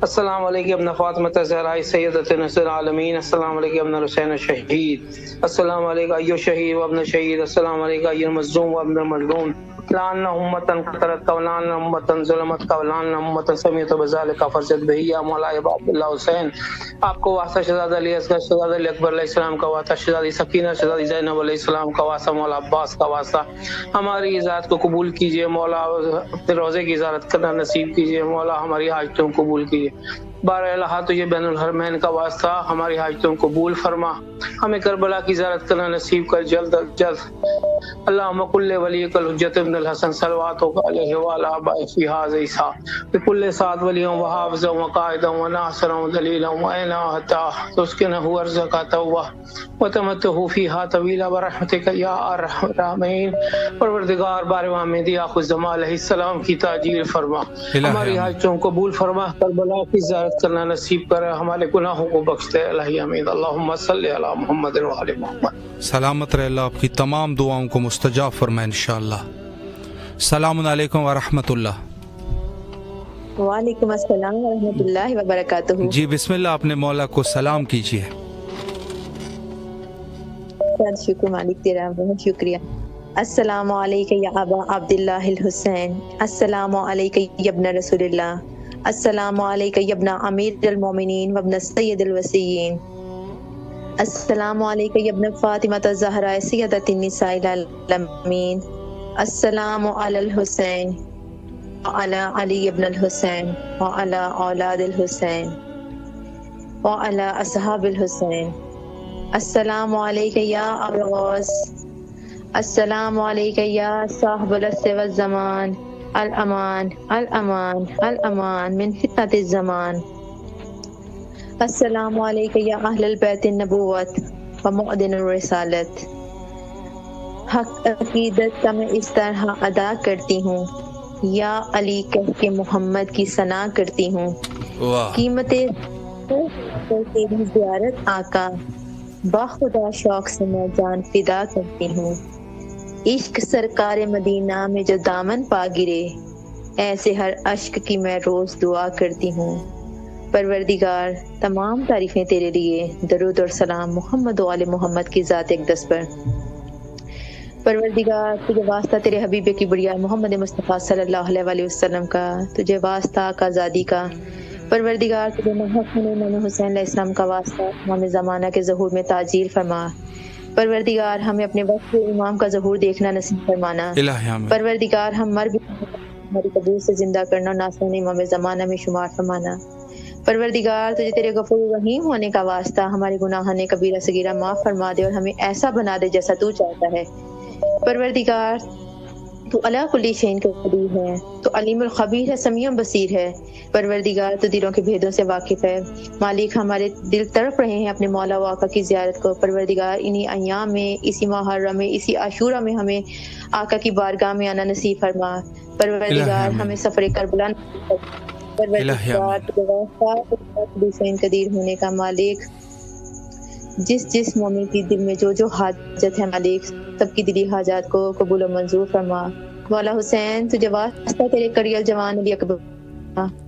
السلام علیکم ابن فاطمہ الزہرا سیدۃ نساء العالمین. السلام علیکم ابن حسین الشہید. السلام علیکم ایھا الشہید وابن الشہید. السلام علیکم ایھا المظلوم وابن المظلوم. لان امتن قتلت قولان امتن ظلمت قولان امتن سمیت بذلک فرزد بہ. یا مولا یا عبد اللہ حسین آپ کو واسطہ شہزادہ علی اصغر شہزادہ علی اکبر علیہ السلام کا واسطہ شہزادی سکینہ شہزادی زینب علیہ السلام کا واسطہ مولا عباس کا واسطہ ہماری ذات کو قبول کیجئے. مولا اپنے روزے کی زیارت کرنا نصیب کیجئے. مولا ہماری حاجتوں کو قبول کیجئے. بار الہ تجھے بین الحرمین کا واسطہ ہماری حاجتوں کو قبول فرما. ہمیں کربلا کی زیارت کرنا نصیب کر جلد از جلد. اللہم کل ولیک الحجت ابن الحسن صلواتک علیہ وعلی آبائہ فی ھذا عیسیٰ بکل سعد ولیوں وحافظوں وقائدوں وناصروں دلیلوں وعینا حتی تسکنہ ارضک توبہ وتمتہ فیہا طویلا برحمتک یا ارحم الراحمین. پروردگار بار امام مہدی آخر الزمان علیہ السلام کی تعجیل فرما. ہماری حاجتوں کو قبول فرما. کربلا کی زیارت کرنا نصیب کر. ہمارے گناہوں کو بخش دے. الہی امین. اللہم صلی علی محمد وعلی محمد. سلامت رہے. اللہ آپ کی تمام دعاؤں کو مستجاب فرمائے انشاءاللہ. السلام علیکم ورحمۃ اللہ. وعلیکم السلام ورحمۃ اللہ وبرکاتہ. جی بسم اللہ، اپنے مولا کو سلام کیجیے. شکر مالک تیرا، بہت شکریہ. السلام علیکم یا ابا عبداللہ الحسین، السلام علیکم یا ابن رسول اللہ، السلام علیکم یا ابن امیر المومنین وابن سید الوصیین، السلام علیکم یا ابن فاطمہ الزہرا سیدۃ النساء العالمین، السلام علی الحسین وعلی علی ابن الحسین وعلی اولاد الحسین وعلی اصحاب الحسین. السلام علیکم یا ابا غوث، السلام علیکم یا صاحب العصر والزمان، الامان الامان الامان من فتنة الزمان. السلام علیکم یا اہل البیت النبوت و مؤذن الرسالت. حق عقیدت کا میں اس طرح ادا کرتی ہوں، یا علی کہہ کے محمد کی ثنا کرتی ہوں. قیمت تیری زیارت آقا، باخدا شوق سے میں جان فدا کرتی ہوں. عشق سرکار مدینہ میں جو دامن پا گرے، ایسے ہر عشق کی میں روز دعا کرتی ہوں. پروردگار تمام تعریفیں تیرے لیے، درود اور سلام محمد و آل محمد کی ذات اقدس پر. پروردگار تجھے واسطہ تیرے حبیب کی بڑیا محمد مصطفیٰ صلی اللہ علیہ وسلم کا، تجھے واسطہ آزادی کا. پروردگار تجھے امام حسین علیہ السلام کا واسطہ امام زمانہ کے ظہور میں تعجیل فرما. پروردگار ہمیں اپنے وقت امام کا ظہور دیکھنا نصیب فرمانا. پروردگار ہم مر بھی ہماری قبور سے زندہ کرنا، ناصرین امام زمانہ میں شمار فرمانا. پروردگار تجھے تیرے غفور رحیم ہونے کا واسطہ ہمارے گناہوں نے کبیرہ صغیرہ معاف فرما دے اور ہمیں ایسا بنا دے جیسا تو چاہتا ہے. پروردگار تو علی کل شیء قدیر ہے، تو علیم الخبیر ہے، سمیع بصیر ہے. پروردگار تو دلوں کے بھیدوں سے واقف ہے. مالک ہمارے دل تڑپ رہے ہیں اپنے مولا و آقا کی زیارت کو. پروردگار انہی ایام میں، اسی محرم میں، اسی عاشورہ میں ہمیں آقا کی بارگاہ میں آنا نصیب فرما. پروردگار ہمیں سفر کربلا پروردگار حسین قدیر ہونے کا مالک، جس مومن کی دل میں جو حاجت ہے مالک، سب کی دلی حاجات کو قبول و منظور فرما. مولا حسین تجھے واسطہ تیرے کڑی الجوان علی اکبر،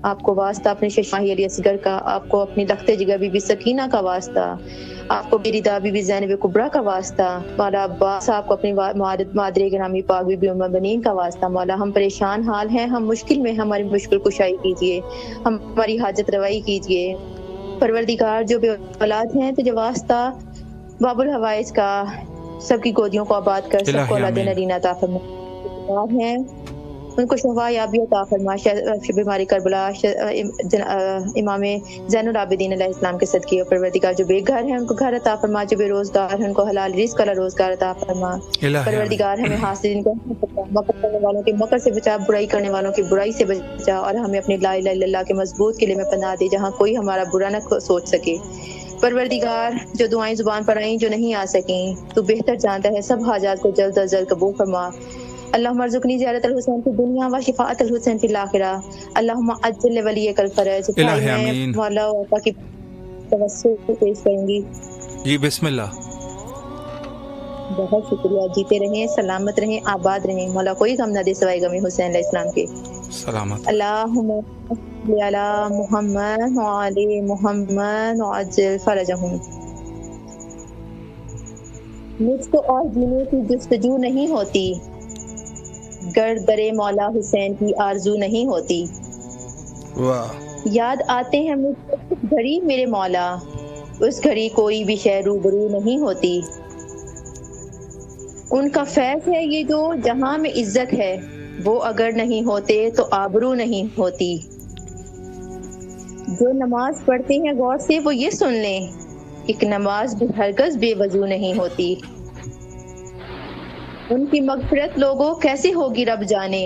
آپ کو واسطہ اپنے ششماہی علی اصغر کا، آپ کو اپنی لخت جگر بی بی سکینہ کا واسطہ، آپ کو میری دا بی بی زینب کبریٰ کا واسطہ، مولا عباس آپ کو اپنی مادر گرامی پاک بی بی ام المؤمنین کا واسطہ. مولا ہم پریشان حال ہیں، ہم مشکل میں، ہماری مشکل کشائی کیجیے، ہماری حاجت روائی کیجیے. پروردگار جو بے اولاد ہیں تجھے واسطہ باب الحوائج کا، سب کی گودیوں کو آباد کر، سب کو اولاد نرینہ عطا فرما ہیں، ان کو شفا یابی عطا فرما. بیماری کربلا امام زین العابدین علیہ السلام کے صدقے. پروردگار جو بے گھر ہیں ان کو گھر عطا فرما، جو بے روزگار ہیں ان کو حلال رزق والا روزگار عطا فرما. پروردگار ہمیں حاسدین کو مکر کرنے والوں کے مکر سے بچا، برائی کرنے والوں کی برائی سے بچا، اور ہمیں اپنے لا الہ الا اللہ کے مضبوط قلعے میں پناہ دے جہاں کوئی ہمارا برا نہ سوچ سکے. پروردگار جو دعائیں زبان پر آئیں جو نہیں آ سکیں، تو بہتر جانتا ہے، سب حاجات کو جلد از جلد قبول فرما. اللہم ارزقنی زیارت الحسین فی دنیا و شفاعت الحسین فی الاخرہ. اللہم عجل ولیک الفرج. میں مولا آقا کی توسل پیش کروں گی. جی بسم اللہ. بہت شکریہ. جیتے رہیں، سلامت رہیں، آباد رہیں. مولا کوئی غم نہ دے سوائے غم حسین علیہ السلام کے. سلامت. اللہم صلی علی محمد وعلی محمد وعجل فرجہم. مجھ کو اور جینے کی جستجو نہیں ہوتی، گر درے مولا حسین کی آرزو نہیں ہوتی. یاد آتے ہیں مجھ کو اس گھڑی میرے مولا، اس گھڑی کوئی بھی شے روبرو نہیں ہوتی. ان کا فیض ہے یہ جو جہاں میں عزت ہے، وہ اگر نہیں ہوتے تو آبرو نہیں ہوتی. جو نماز پڑھتے ہیں غور سے وہ یہ سن لیں، ایک نماز بھی ہرگز بے وضو نہیں ہوتی. ان کی مغفرت لوگوں کیسے ہوگی رب جانے،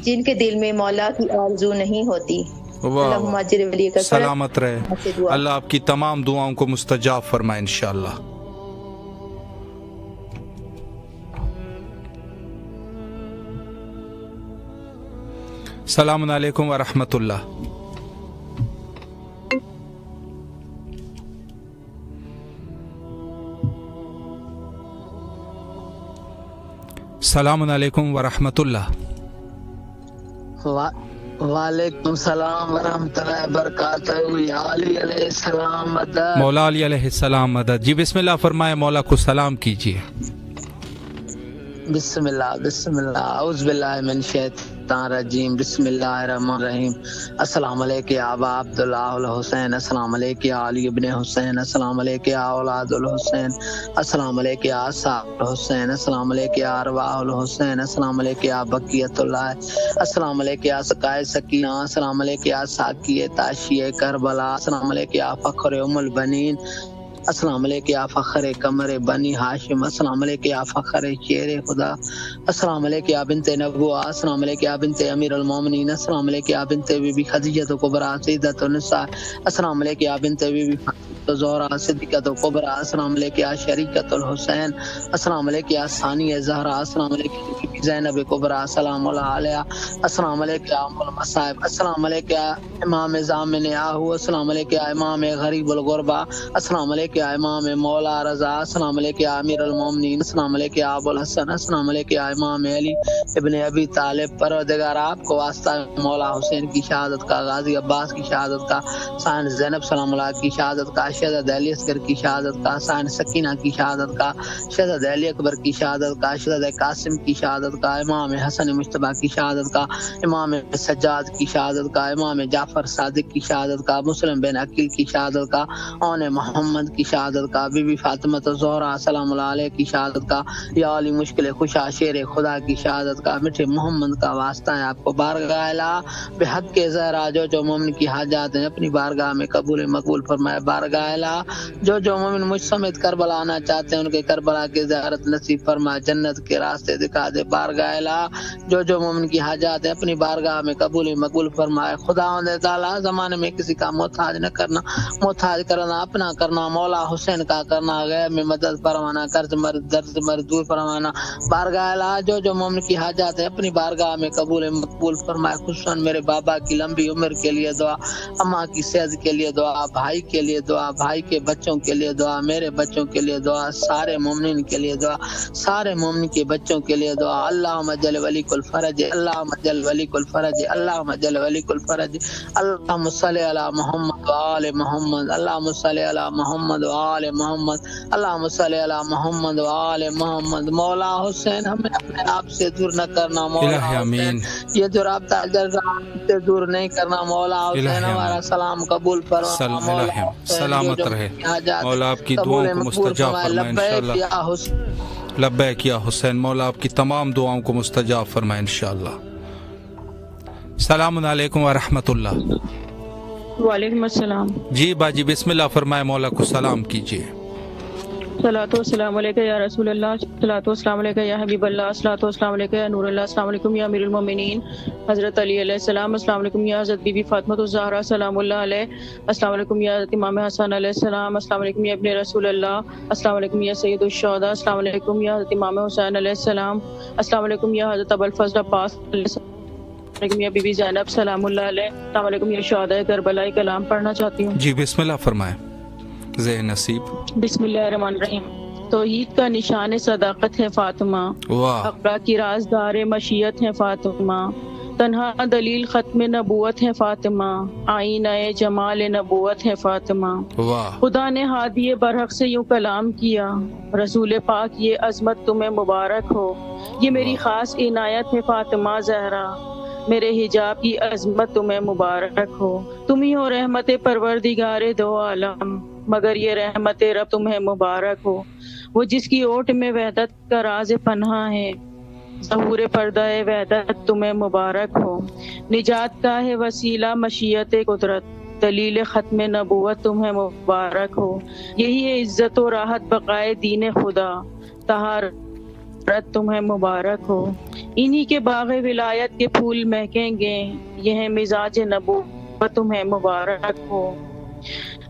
جن کے دل میں مولا کی آرزو نہیں ہوتی. سلامت رہے. اللہ آپ کی تمام دعاؤں کو مستجاب فرمائے انشاءاللہ. السلام علیکم ورحمۃ اللہ. السلام علیکم ورحمۃ اللہ. وعلیکم السلام ورحمۃ اللہ وبرکاتہ. یا علی علیہ السلام مدد. مولا علی علیہ السلام مدد. جی بسم اللہ فرمائے، مولا کو سلام کیجیے. بسم اللہ اعوذ باللہ من الشیطان الرجیم. بسم اللہ الرحمن الرحیم. السلام علیکم یا ابا عبداللہ الحسین. السلام علیکم یا علی ابن حسین. السلام علیکم یا اولاد الحسین. السلام علیکم یا اصحاب الحسین. السلام علیکم یا ارواح الحسین. السلام علیکم یا بقیت اللہ. السلام علیکم یا سقائے سکینہ. السلام علیکم یا ساقی تاشی کربلا. السلام علیکم یا فخر ام البنین. السلام علیکم یا فخر قمر بنی ہاشم. السلام علیکم یا فخر شیر خدا. السلام علیکم یا بنت نبوہ. السلام علیکم یا بنت امیر المومنین. السلام علیکم یا بنت بی بی خدیجہ کبریٰ سیدۃ النساء. السلام علیکم یا بنت بی بی زہرا صدیقۃ کبریٰ. السلام علیکم یا شریکۃ الحسین. السلام علیکم یا ثانی زہرا. السلام علیکم بی بی زینب کبریٰ سلام اللہ علیہا. السلام علیکم یا ام المصائب. السلام علیکم یا امام ضامن آہو. السلام علیکم یا امام غریب الغربا. السلام علیکم یا امام مولا رضا. السلام علیکم یا امیر المومنین. السلام علیکم یا ابو الحسن. السلام علیکم یا امام علی ابن ابی طالب. پروردگار آپ کو واسطہ مولا حسین کی شہادت کا، غازی عباس کی شہادت کا، سائن زینب سلام اللہ کی شہادت کا، شہزاد علی اصغر کی شہادت کا، سائن سکینہ کی شہادت کا، شہزاد علی اکبر کی شہادت کا، شہزاد قاسم کی شہادت کا، امام حسن مجتبیٰ کی شہادت کا، امام سجاد کی شہادت کا، امام جعفر صادق کی شہادت کا، مسلم بن عقیل کی شہادت کا، اون محمد کی شہادت کا، بی بی فاطمہ زہرا سلام اللہ علیہ کی شہادت کا، یا علی مشکل خوشا شیر خدا کی شہادت کا، میٹھے محمد کا واسطہ ہے آپ کو. بارگاہ الہ بحق کے زہرا جو مومن کی حاجات ہیں اپنی بارگاہ میں قبول مقبول فرمائے. بارگاہ الہ جو مومن مجھ سمیت کربلا آنا چاہتے ہیں ان کے کربلا کی زیارت نصیب فرما، جنت کے راستے دکھا دے. بارگاہ الہ جو مومن کی حاجات ہیں اپنی بارگاہ میں قبول مقبول فرمائے. خداوند تعالیٰ زمانے میں کسی کا محتاج نہ کرنا، محتاج کرنا اپنا کرنا، مولا حسین کا کرنا، غیر میں مدد فرمانا، قرض درد دور فرمانا. بارگاہ الہ جو مومن کی حاجات ہے اپنی بارگاہ میں قبول مقبول فرمائے. خصوصاً میرے بابا کی لمبی عمر کے لیے دعا، اماں کی صحت کے لیے دعا، بھائی کے لیے دعا، بھائی کے بچوں کے لیے دعا، میرے بچوں کے لیے دعا، سارے مومنین کے لیے دعا، سارے مومن کے بچوں کے لیے دعا. اللہم جل ولی کل فرج، اللہم جل ولی کل فرج، اللہم جل ولی کل فرج. اللہم صلی علی محمد و آل محمد. اللہم صلی علی محمد و آل محمد. اللہم صلی علی محمد و آل محمد. مولا حسین ہمیں اپنے آپ سے دور نہ کرنا. مولا حسین یہ جو رابطہ سے دور نہیں کرنا. مولا حسین ہمارا سلام قبول فرما. سلامت رہے. مولا آپ کی دعاؤں کو مستجاب فرمائے انشاءاللہ. لبیک یا حسین. مولا آپ کی تمام دعاؤں کو مستجاب فرمائے انشاءاللہ. السلام علیکم ورحمۃ اللہ. وعلیکم السلام. جی باجی بسم اللہ فرمائے، مولا کو سلام کیجیے. صلاۃ والسلام علیکہ یا رسول اللہ، صلاۃ والسلام علیکہ یا حبیب اللہ، صلاۃ والسلام علیکہ یا نور اللہ. السلام علیکم یا امیر المومنین حضرت علی علیہ السلام. السلام علیکم یا حضرت بی بی فاطمہ الزہرا سلام اللہ علیہ. السلام علیکم یا حضرت امام حسن علیہ السلام. السلام علیکم یا ابن رسول اللہ. السلام علیکم یا سید الشہداء. السلام علیکم یا حضرت امام حسین علیہ السلام. السلام علیکم یا حضرت ابو الفضل عباس علیہ السلام. السلام علیکم یا بی بی زینب سلام اللہ علیہ. السلام علیکم یا شہداء کربلا. کلام پڑھنا چاہتی ہوں. جی بسم اللہ فرمائیں. ذہن نصیب. بسم اللہ الرحمن الرحیم. توحید کا نشان صداقت ہے فاطمہ، اقرا کی رازدار مشیت ہے فاطمہ، تنہا دلیل ختم نبوت ہے فاطمہ، آئینہ جمال نبوت ہے فاطمہ. خدا نے ہادی برحق سے یوں کلام کیا، رسول پاک یہ عظمت تمہیں مبارک ہو، یہ میری خاص عنایت ہے فاطمہ زہرا، میرے حجاب کی عظمت تمہیں مبارک ہو. تم ہی ہو رحمت پروردگار دو عالم، مگر یہ رحمت رب تمہیں مبارک ہو. وہ جس کی اوٹ میں وحدت کا راز پنہاں ہے، ظہور پردہ وحدت تمہیں مبارک ہو. نجات کا ہے وسیلہ مشیت قدرت، دلیل ختم نبوت تمہیں مبارک ہو. یہی ہے عزت و راحت بقائے دین خدا، طہارت تمہیں مبارک ہو. انہی کے باغ ولایت کے پھول مہکیں گے، یہ ہے مزاج نبوت تمہیں مبارک ہو.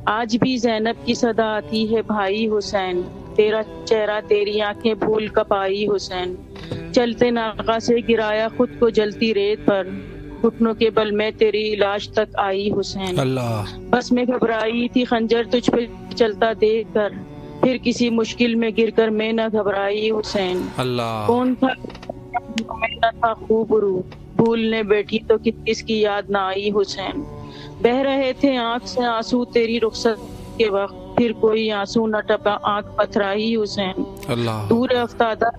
آج بھی زینب کی صدا آتی ہے بھائی حسین، تیرا چہرہ تیری آنکھیں بھول کپائی حسین. چلتے ناقہ سے گرایا خود کو جلتی ریت پر، گھٹنوں کے بل میں تیری علاج تک آئی حسین. بس میں گھبرائی تھی خنجر تجھ پہ چلتا دیکھ کر، پھر کسی مشکل میں گر کر میں نہ گھبرائی حسین. کون تھا میں نہ تھا خوب رو، بھولنے بیٹھی تو کس کی یاد نہ آئی حسین. بہ رہے تھے آنکھ سے آنسو تیری رخصت کے وقت، پھر کوئی آنسو نہ ٹپا آنکھ پتھرائی حسین. دور افتادہ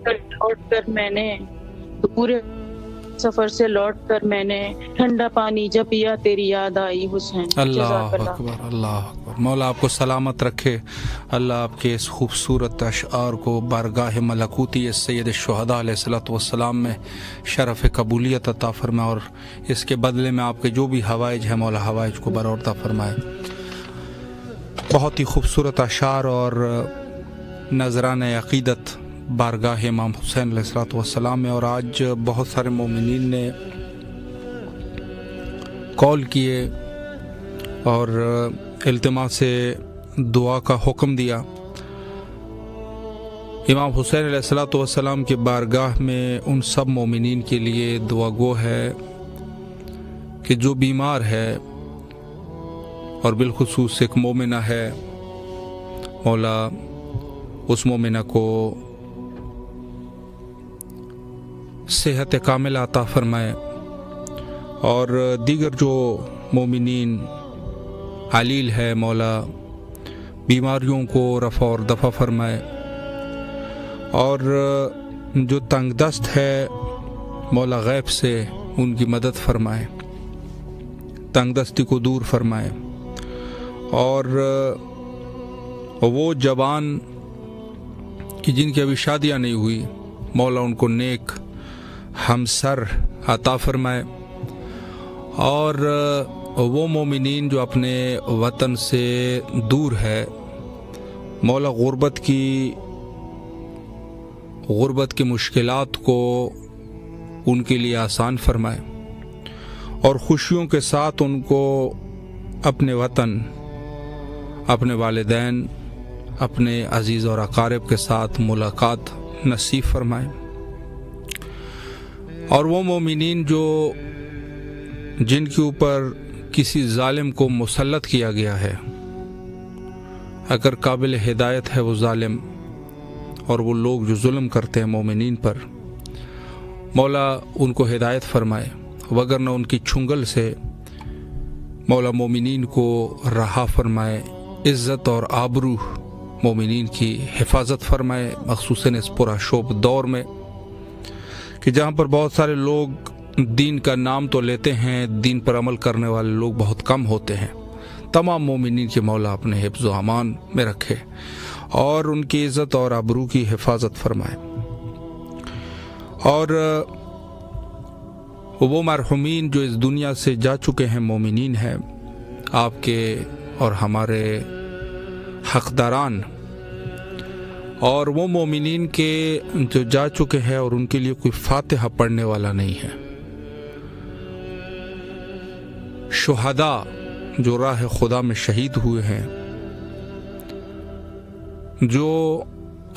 لوٹ کر میں نے، دور سفر سے لوٹ کر میں نے ٹھنڈا پانی جب پیا تیری یاد آئی حسین. اللہ اکبر، اللہ اکبر. مولا آپ کو سلامت رکھے. اللہ آپ کے اس خوبصورت اشعار کو بارگاہ ملکوتی سید الشہداء علیہ الصلوۃ والسلام میں شرف قبولیت عطا فرمائے، اور اس کے بدلے میں آپ کے جو بھی حوائج ہیں مولا حوائج کو برآورد فرمائے. بہت ہی خوبصورت اشعار اور نذرانہ عقیدت بارگاہ امام حسین علیہ الصلوۃ والسلام میں. اور آج بہت سارے مومنین نے کال کیے اور التماس سے دعا کا حکم دیا. امام حسین علیہ الصلوۃ والسلام کے بارگاہ میں ان سب مومنین کے لیے دعا گو ہے کہ جو بیمار ہے اور بالخصوص ایک مومنہ ہے، مولا اس مومنہ کو صحت کاملہ عطا فرمائے، اور دیگر جو مومنین علیل ہے مولا بیماریوں کو رفع اور دفع فرمائے، اور جو تنگ دست ہے مولا غیب سے ان کی مدد فرمائے، تنگ دستی کو دور فرمائے. اور وہ جوان کہ جن کی ابھی شادیاں نہیں ہوئی، مولا ان کو نیک ہمسر عطا فرمائے. اور وہ مومنین جو اپنے وطن سے دور ہے، مولا غربت کی مشکلات کو ان کے لیے آسان فرمائے، اور خوشیوں کے ساتھ ان کو اپنے وطن، اپنے والدین، اپنے عزیز اور اقارب کے ساتھ ملاقات نصیب فرمائے. اور وہ مومنین جن کے اوپر کسی ظالم کو مسلط کیا گیا ہے، اگر قابل ہدایت ہے وہ ظالم اور وہ لوگ جو ظلم کرتے ہیں مومنین پر، مولا ان کو ہدایت فرمائے، وگرنہ ان کی چنگل سے مولا مومنین کو رہا فرمائے. عزت اور آبرو مومنین کی حفاظت فرمائے، مخصوصاً اس پورا شوب دور میں کہ جہاں پر بہت سارے لوگ دین کا نام تو لیتے ہیں، دین پر عمل کرنے والے لوگ بہت کم ہوتے ہیں. تمام مومنین کے مولا اپنے حفظ و امان میں رکھے اور ان کی عزت اور آبرو کی حفاظت فرمائے. اور وہ مرحومین جو اس دنیا سے جا چکے ہیں مومنین ہیں، آپ کے اور ہمارے حقداران، اور وہ مومنین کے جو جا چکے ہیں اور ان کے لیے کوئی فاتحہ پڑھنے والا نہیں ہے، شہداء جو راہ خدا میں شہید ہوئے ہیں، جو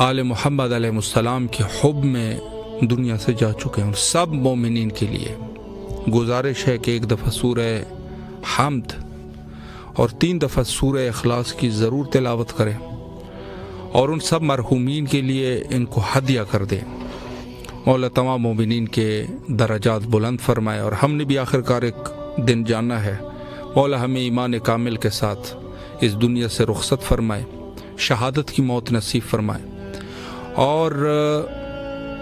آل محمد علیہ السلام کے حب میں دنیا سے جا چکے ہیں، سب مومنین کے لیے گزارش ہے کہ ایک دفعہ سورہ حمد اور 3 دفعہ سورہ اخلاص کی ضرور تلاوت کریں، اور ان سب مرحومین کے لیے ان کو ہدیہ کر دیں. مولا تمام مومنین کے درجات بلند فرمائے، اور ہم نے بھی آخر کار ایک دن جاننا ہے. مولا ہمیں ایمان کامل کے ساتھ اس دنیا سے رخصت فرمائے، شہادت کی موت نصیب فرمائے، اور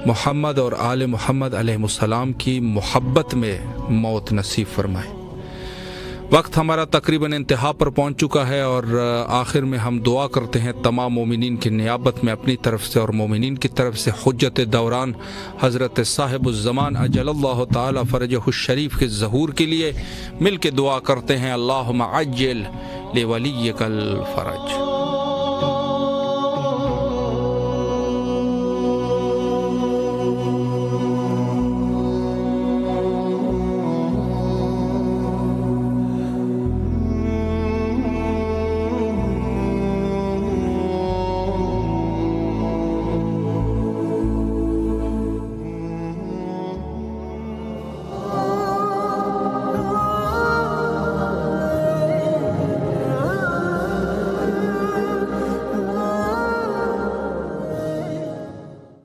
محمد اور آل محمد علیہ السلام کی محبت میں موت نصیب فرمائے. وقت ہمارا تقریباً انتہا پر پہنچ چکا ہے، اور آخر میں ہم دعا کرتے ہیں تمام مومنین کی نیابت میں اپنی طرف سے اور مومنین کی طرف سے حجت دوران حضرت صاحب الزمان اجل اللہ تعالی فرجہ الشریف کے ظہور کے لیے مل کے دعا کرتے ہیں. اللہم عجل لولیک الفرج.